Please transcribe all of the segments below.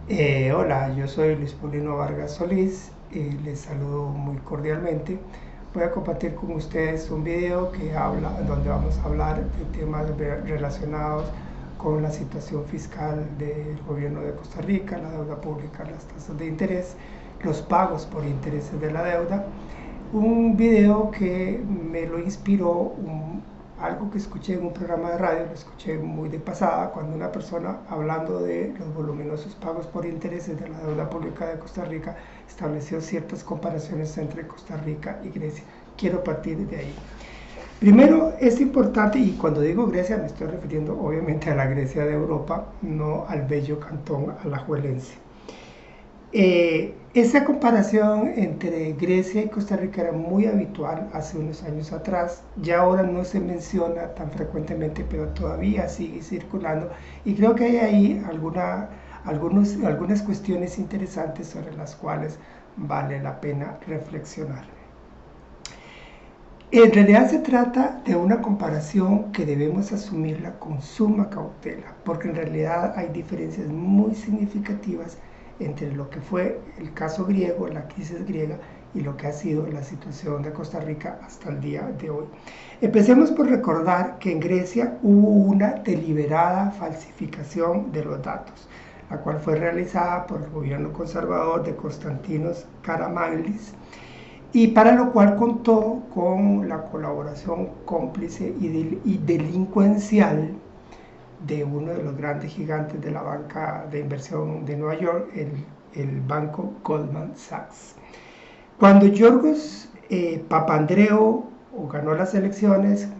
Hola, yo soy Luis Paulino Vargas Solís y les saludo muy cordialmente. Voy a compartir con ustedes un video donde vamos a hablar de temas relacionados con la situación fiscal del gobierno de Costa Rica, la deuda pública, las tasas de interés, los pagos por intereses de la deuda. Un video que me lo inspiró algo que escuché en un programa de radio, lo escuché muy de pasada, cuando una persona hablando de los voluminosos pagos por intereses de la deuda pública de Costa Rica estableció ciertas comparaciones entre Costa Rica y Grecia. Quiero partir de ahí. Primero, es importante, y cuando digo Grecia me estoy refiriendo obviamente a la Grecia de Europa, no al bello cantón alajuelense. Esa comparación entre Grecia y Costa Rica era muy habitual hace unos años atrás, ya ahora no se menciona tan frecuentemente, pero todavía sigue circulando y creo que hay ahí algunas cuestiones interesantes sobre las cuales vale la pena reflexionar. En realidad se trata de una comparación que debemos asumirla con suma cautela, porque en realidad hay diferencias muy significativas entre lo que fue el caso griego, la crisis griega, y lo que ha sido la situación de Costa Rica hasta el día de hoy. Empecemos por recordar que en Grecia hubo una deliberada falsificación de los datos, la cual fue realizada por el gobierno conservador de Konstantinos Karamanlis, y para lo cual contó con la colaboración cómplice y delincuencial de uno de los grandes gigantes de la banca de inversión de Nueva York, el banco Goldman Sachs. Cuando Giorgos Papandreou ganó las elecciones,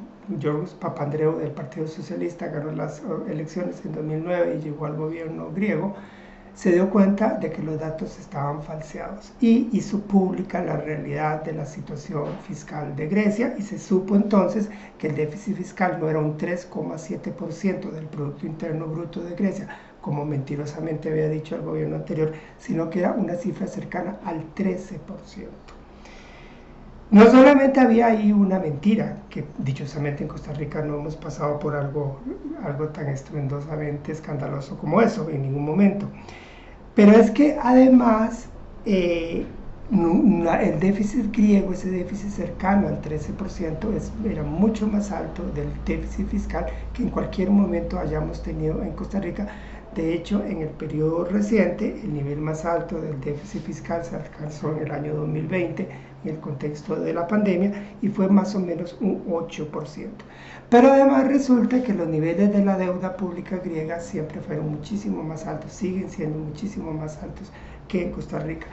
Giorgos Papandreou del Partido Socialista ganó las elecciones en 2009 y llegó al gobierno griego, se dio cuenta de que los datos estaban falseados y hizo pública la realidad de la situación fiscal de Grecia y se supo entonces que el déficit fiscal no era un 3,7% del Producto Interno Bruto de Grecia, como mentirosamente había dicho el gobierno anterior, sino que era una cifra cercana al 13%. No solamente había ahí una mentira, que dichosamente en Costa Rica no hemos pasado por algo tan estruendosamente escandaloso como eso en ningún momento, pero es que además el déficit griego, ese déficit cercano al 13%, era mucho más alto del déficit fiscal que en cualquier momento hayamos tenido en Costa Rica. De hecho, en el periodo reciente, el nivel más alto del déficit fiscal se alcanzó en el año 2020, en el contexto de la pandemia, y fue más o menos un 8%. Pero además resulta que los niveles de la deuda pública griega siempre fueron muchísimo más altos, siguen siendo muchísimo más altos que en Costa Rica.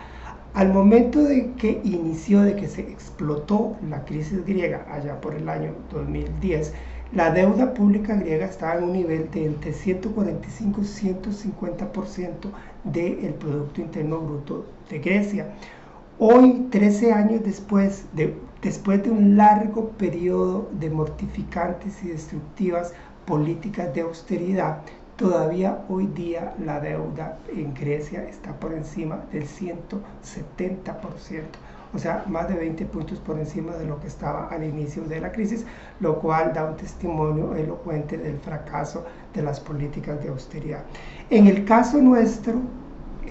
Al momento de que se explotó la crisis griega allá por el año 2010, la deuda pública griega estaba en un nivel de entre 145 y 150% del Producto Interno Bruto de Grecia. Hoy, 13 años después de un largo periodo de mortificantes y destructivas políticas de austeridad, todavía hoy día la deuda en Grecia está por encima del 170%, o sea, más de 20 puntos por encima de lo que estaba al inicio de la crisis, lo cual da un testimonio elocuente del fracaso de las políticas de austeridad. En el caso nuestro,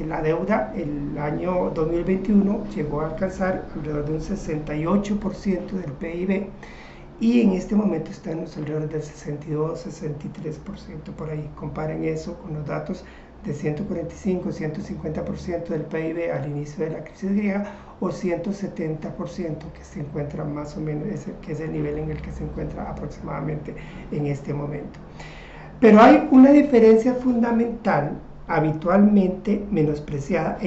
la deuda el año 2021 llegó a alcanzar alrededor de un 68% del PIB y en este momento está en los alrededor del 62-63% por ahí. Comparen eso con los datos de 145-150% del PIB al inicio de la crisis griega o 170% que se encuentra más o menos, que es el nivel en el que se encuentra aproximadamente en este momento. Pero hay una diferencia fundamental habitualmente menospreciada e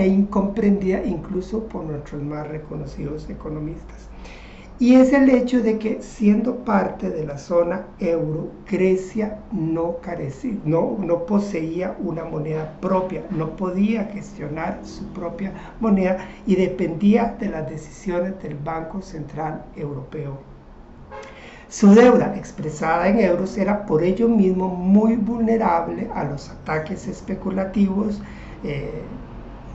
incomprendida incluso por nuestros más reconocidos economistas. Y es el hecho de que, siendo parte de la zona euro, Grecia no poseía una moneda propia, no podía gestionar su propia moneda y dependía de las decisiones del Banco Central Europeo. Su deuda, expresada en euros, era por ello mismo muy vulnerable a los ataques especulativos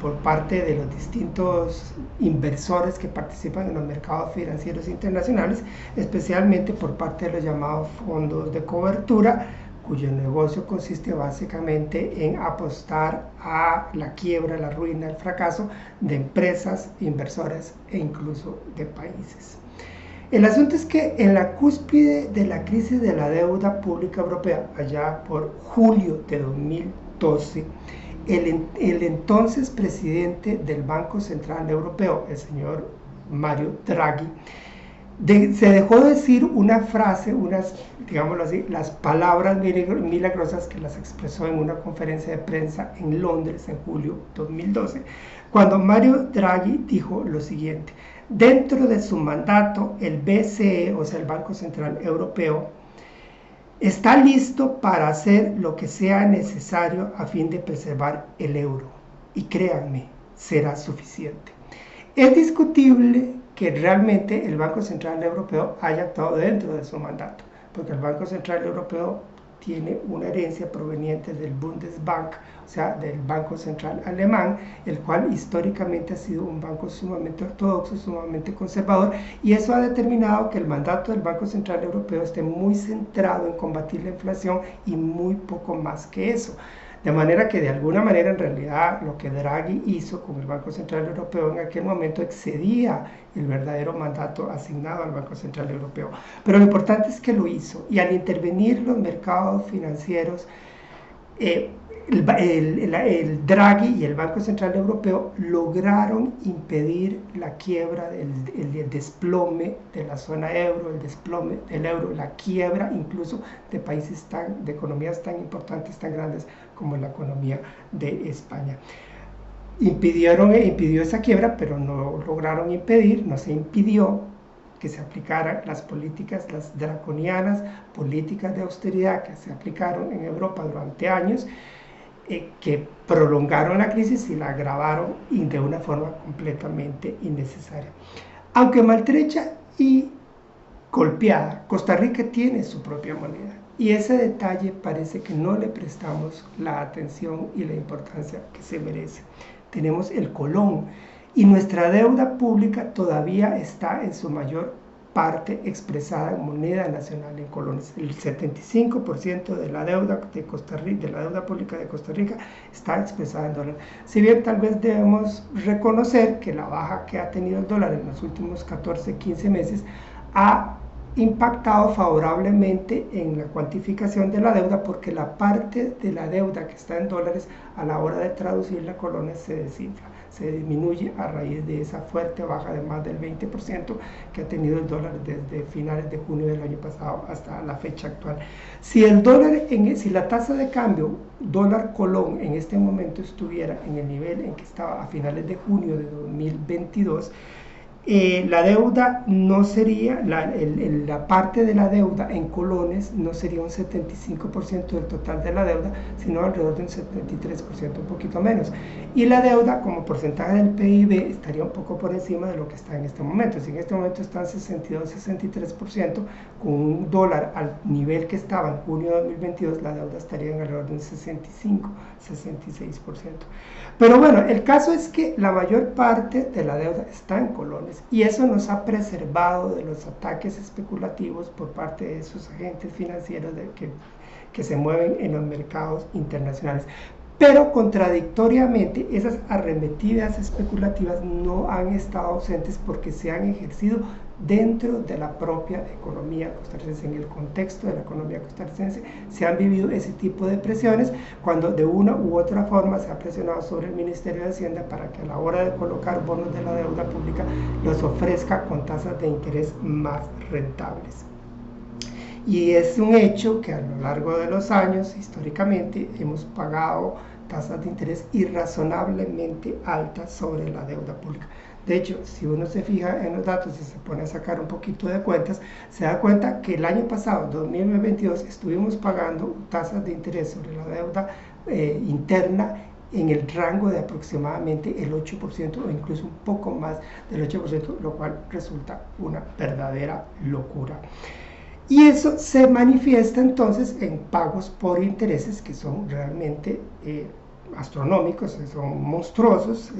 por parte de los distintos inversores que participan en los mercados financieros internacionales, especialmente por parte de los llamados fondos de cobertura, cuyo negocio consiste básicamente en apostar a la quiebra, la ruina, el fracaso de empresas, inversores e incluso de países. El asunto es que en la cúspide de la crisis de la deuda pública europea, allá por julio de 2012, el entonces presidente del Banco Central Europeo, el señor Mario Draghi, se dejó decir una frase, digámoslo así, las palabras milagrosas que las expresó en una conferencia de prensa en Londres en julio de 2012, cuando Mario Draghi dijo lo siguiente: dentro de su mandato, el BCE, o sea, el Banco Central Europeo, está listo para hacer lo que sea necesario a fin de preservar el euro. Y créanme, será suficiente. Es discutible que realmente el Banco Central Europeo haya actuado dentro de su mandato, porque el Banco Central Europeo tiene una herencia proveniente del Bundesbank, o sea, del Banco Central Alemán, el cual históricamente ha sido un banco sumamente ortodoxo, sumamente conservador, y eso ha determinado que el mandato del Banco Central Europeo esté muy centrado en combatir la inflación y muy poco más que eso. De manera que de alguna manera en realidad lo que Draghi hizo con el Banco Central Europeo en aquel momento excedía el verdadero mandato asignado al Banco Central Europeo. Pero lo importante es que lo hizo, y al intervenir los mercados financieros, el Draghi y el Banco Central Europeo lograron impedir la quiebra, el desplome de la zona euro, el desplome del euro, la quiebra incluso de países de economías tan importantes, tan grandes como la economía de España. Impidió esa quiebra, pero no lograron impedir, no se impidió que se aplicaran las políticas, las draconianas políticas de austeridad que se aplicaron en Europa durante años, que prolongaron la crisis y la agravaron de una forma completamente innecesaria. Aunque maltrecha y golpeada, Costa Rica tiene su propia moneda, y ese detalle parece que no le prestamos la atención y la importancia que se merece. Tenemos el colón, y nuestra deuda pública todavía está en su mayor parte expresada en moneda nacional, en colones. El 75% de la deuda de Costa Rica, de la deuda pública de Costa Rica, está expresada en dólares. Si bien tal vez debemos reconocer que la baja que ha tenido el dólar en los últimos 14, 15 meses ha impactado favorablemente en la cuantificación de la deuda, porque la parte de la deuda que está en dólares a la hora de traducirla a colones se desinfla, se disminuye a raíz de esa fuerte baja de más del 20% que ha tenido el dólar desde finales de junio del año pasado hasta la fecha actual. Si el dólar, si la tasa de cambio dólar colón en este momento estuviera en el nivel en que estaba a finales de junio de 2022, la deuda no sería, la parte de la deuda en colones no sería un 75% del total de la deuda, sino alrededor de un 73%, un poquito menos. Y la deuda como porcentaje del PIB estaría un poco por encima de lo que está en este momento. Si en este momento está en 62-63%, con un dólar al nivel que estaba en junio de 2022, la deuda estaría en alrededor de un 65-66%. Pero bueno, el caso es que la mayor parte de la deuda está en colones, y eso nos ha preservado de los ataques especulativos por parte de esos agentes financieros que se mueven en los mercados internacionales. Pero contradictoriamente, esas arremetidas especulativas no han estado ausentes, porque se han ejercido dentro de la propia economía costarricense. En el contexto de la economía costarricense se han vivido ese tipo de presiones, cuando de una u otra forma se ha presionado sobre el Ministerio de Hacienda para que a la hora de colocar bonos de la deuda pública los ofrezca con tasas de interés más rentables. Y es un hecho que a lo largo de los años, históricamente, hemos pagado tasas de interés irrazonablemente altas sobre la deuda pública. De hecho, si uno se fija en los datos y se pone a sacar un poquito de cuentas, se da cuenta que el año pasado, 2022, estuvimos pagando tasas de interés sobre la deuda interna en el rango de aproximadamente el 8% o incluso un poco más del 8%, lo cual resulta una verdadera locura. Y eso se manifiesta entonces en pagos por intereses que son realmente astronómicos, son monstruosos,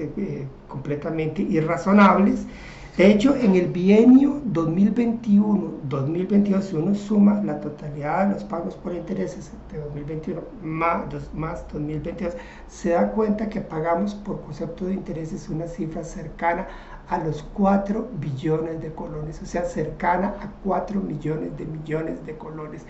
completamente irrazonables. De hecho, en el bienio 2021-2022, si uno suma la totalidad de los pagos por intereses de 2021 más 2022, se da cuenta que pagamos por concepto de intereses una cifra cercana a los 4 billones de colones, o sea, cercana a 4 millones de colones.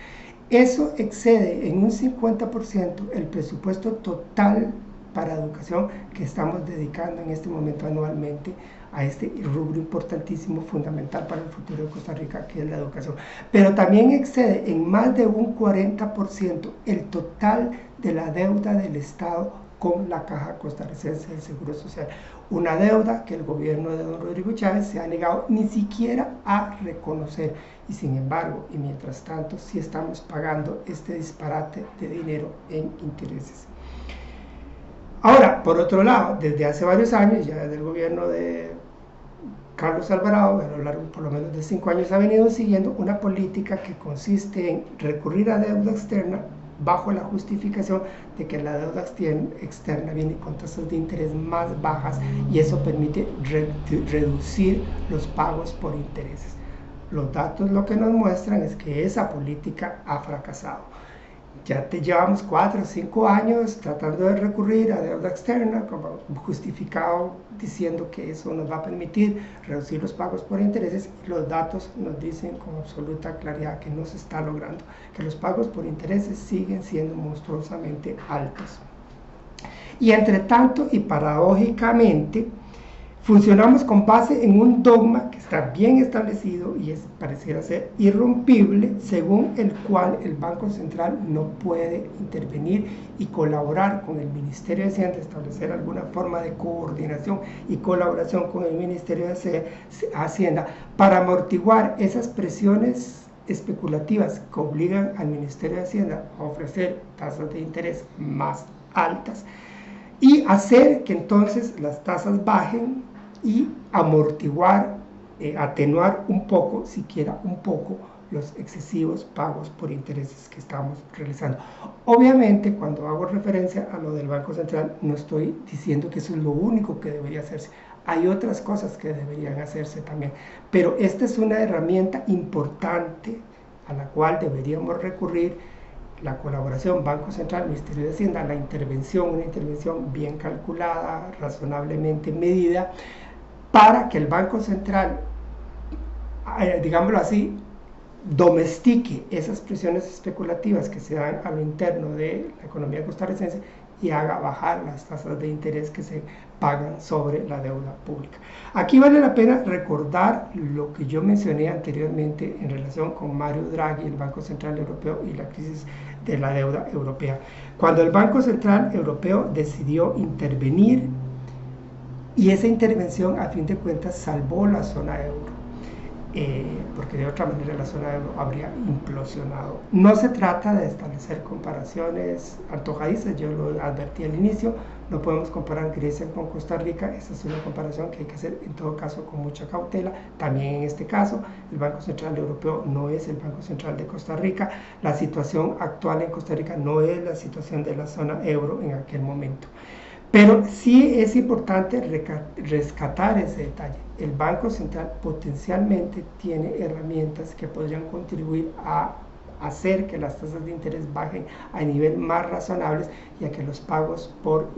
Eso excede en un 50% el presupuesto total para educación que estamos dedicando en este momento anualmente a este rubro importantísimo, fundamental para el futuro de Costa Rica, que es la educación. Pero también excede en más de un 40% el total de la deuda del Estado con la Caja Costarricense del Seguro Social. Una deuda que el gobierno de don Rodrigo Chávez se ha negado ni siquiera a reconocer. Y sin embargo, y mientras tanto, sí estamos pagando este disparate de dinero en intereses. Ahora, por otro lado, desde hace varios años, ya desde el gobierno de Carlos Alvarado, a lo largo por lo menos de 5 años, ha venido siguiendo una política que consiste en recurrir a deuda externa bajo la justificación de que la deuda externa viene con tasas de interés más bajas y eso permite reducir los pagos por intereses. Los datos lo que nos muestran es que esa política ha fracasado. Ya llevamos 4 o 5 años tratando de recurrir a deuda externa, como justificado diciendo que eso nos va a permitir reducir los pagos por intereses, y los datos nos dicen con absoluta claridad que no se está logrando, que los pagos por intereses siguen siendo monstruosamente altos. Y entre tanto, y paradójicamente, funcionamos con base en un dogma que está bien establecido y pareciera ser irrompible, según el cual el Banco Central no puede intervenir y colaborar con el Ministerio de Hacienda, establecer alguna forma de coordinación y colaboración con el Ministerio de Hacienda para amortiguar esas presiones especulativas que obligan al Ministerio de Hacienda a ofrecer tasas de interés más altas y hacer que entonces las tasas bajen y amortiguar, atenuar un poco, siquiera un poco, los excesivos pagos por intereses que estamos realizando. Obviamente, cuando hago referencia a lo del Banco Central, no estoy diciendo que eso es lo único que debería hacerse. Hay otras cosas que deberían hacerse también, pero esta es una herramienta importante a la cual deberíamos recurrir: la colaboración Banco Central, Ministerio de Hacienda, la intervención, una intervención bien calculada, razonablemente medida, para que el Banco Central, digámoslo así, domestique esas presiones especulativas que se dan a lo interno de la economía costarricense y haga bajar las tasas de interés que se pagan sobre la deuda pública. Aquí vale la pena recordar lo que yo mencioné anteriormente en relación con Mario Draghi, el Banco Central Europeo, y la crisis de la deuda europea. Cuando el Banco Central Europeo decidió intervenir, y esa intervención a fin de cuentas salvó la zona euro, porque de otra manera la zona euro habría implosionado. No se trata de establecer comparaciones antojadizas, yo lo advertí al inicio, no podemos comparar Grecia con Costa Rica, esa es una comparación que hay que hacer en todo caso con mucha cautela. También en este caso, el Banco Central Europeo no es el Banco Central de Costa Rica, la situación actual en Costa Rica no es la situación de la zona euro en aquel momento. Pero sí es importante rescatar ese detalle. El Banco Central potencialmente tiene herramientas que podrían contribuir a hacer que las tasas de interés bajen a nivel más razonables y a que los pagos por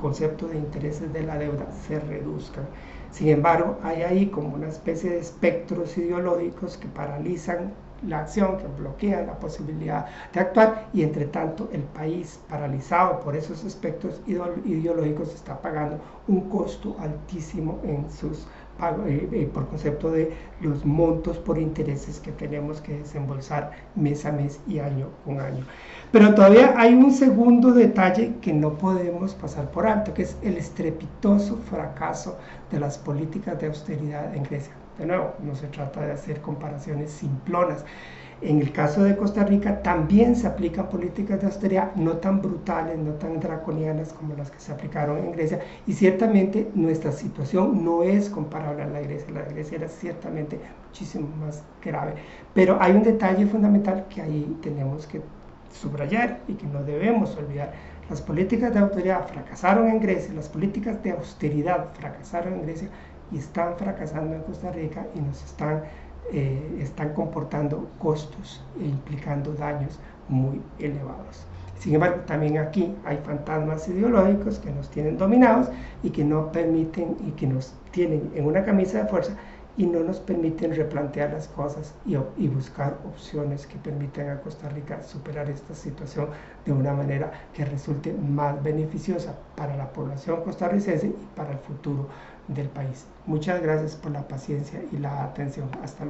concepto de intereses de la deuda se reduzcan. Sin embargo, hay ahí como una especie de espectros ideológicos que paralizan la acción, que bloquean la posibilidad de actuar, y entre tanto el país, paralizado por esos aspectos ideológicos, está pagando un costo altísimo en sus pagos, por concepto de los montos por intereses que tenemos que desembolsar mes a mes y año con año. Pero todavía hay un segundo detalle que no podemos pasar por alto, que es el estrepitoso fracaso de las políticas de austeridad en Grecia. De nuevo, no se trata de hacer comparaciones simplonas. En el caso de Costa Rica también se aplican políticas de austeridad no tan brutales, no tan draconianas como las que se aplicaron en Grecia, y ciertamente nuestra situación no es comparable a la de Grecia era ciertamente muchísimo más grave. Pero hay un detalle fundamental que ahí tenemos que subrayar y que no debemos olvidar. Las políticas de autoridad fracasaron en Grecia, las políticas de austeridad fracasaron en Grecia y están fracasando en Costa Rica y nos están comportando costos e implicando daños muy elevados. Sin embargo, también aquí hay fantasmas ideológicos que nos tienen dominados y que no permiten y que nos tienen en una camisa de fuerza y no nos permiten replantear las cosas y buscar opciones que permitan a Costa Rica superar esta situación de una manera que resulte más beneficiosa para la población costarricense y para el futuro del país. Muchas gracias por la paciencia y la atención. Hasta luego.